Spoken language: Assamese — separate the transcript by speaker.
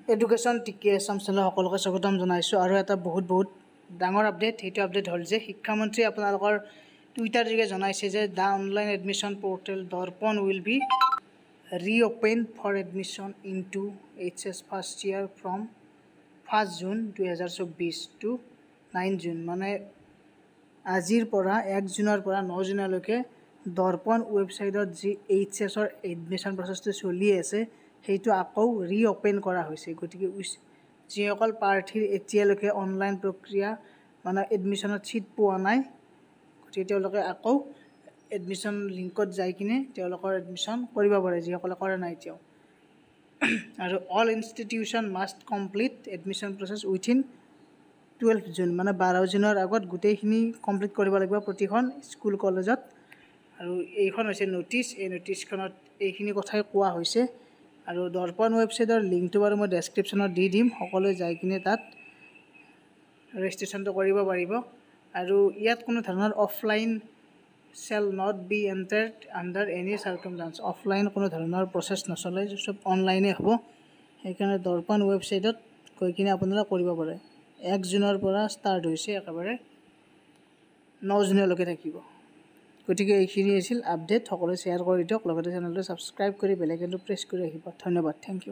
Speaker 1: এডুকেশ্যন টিকে আছাম চেনেল সকলোকে স্বাগতম জনাইছোঁ আৰু এটা বহুত ডাঙৰ আপডেট সেইটো আপডেট হ'ল যে শিক্ষামন্ত্ৰী আপোনালোকৰ টুইটাৰ যোগে জনাইছে যে the online admission portal Darpan will be reopen for admission into HS first year from 1 June 2024 to 9 June মানে আজিৰ পৰা 1 জুনৰ পৰা 9 জুনলৈকে দৰ্পণ ৱেবছাইটত যি HSৰ এডমিশ্যন প্ৰচেছটো চলি আছে সেইটো আকৌ ৰিঅপেন কৰা হৈছে গতিকে যিসকল প্ৰাৰ্থীৰ এতিয়ালৈকে অনলাইন প্ৰক্ৰিয়া মানে এডমিশ্যনত ছিট পোৱা নাই গতিকে তেওঁলোকে আকৌ এডমিশ্যন লিংকত যাই কিনে তেওঁলোকৰ এডমিশ্যন কৰিব পাৰে যিসকলে কৰা নাই এতিয়াও আৰু all institution must complete admission process within 12 June মানে 12 জুনৰ আগত গোটেইখিনি কমপ্লিট কৰিব লাগিব প্ৰতিখন স্কুল কলেজত আৰু এইখন হৈছে নোটিছ এই নোটিছখনত এইখিনি কথাই কোৱা হৈছে আৰু দৰ্পণ ৱেবছাইটৰ লিংকটো বাৰু মই ডেছক্ৰিপশ্যনত দি দিম সকলোৱে যাই কিনে তাত ৰেজিষ্ট্ৰেশ্যনটো কৰিব পাৰিব আৰু ইয়াত কোনো ধৰণৰ offline shall not be entered under any circumstance offline কোনো ধৰণৰ প্ৰচেছ নচলে সব অনলাইনে হ'ব সেইকাৰণে দৰ্পণ ৱেবছাইটত গৈ কিনে আপোনালোকে কৰিব পাৰে 1 জুনৰ পৰা ষ্টাৰ্ট হৈছে একেবাৰে 9 জুনলৈকে থাকিব গতিকে এইখিনি আছিল আপডেট সকলোৱে শ্বেয়াৰ কৰি দিয়ক লগতে চেনেলটো ছাবস্ক্ৰাইব কৰি বেল আইকনটো প্ৰেছ কৰি ৰাখিব ধন্যবাদ থেংক ইউ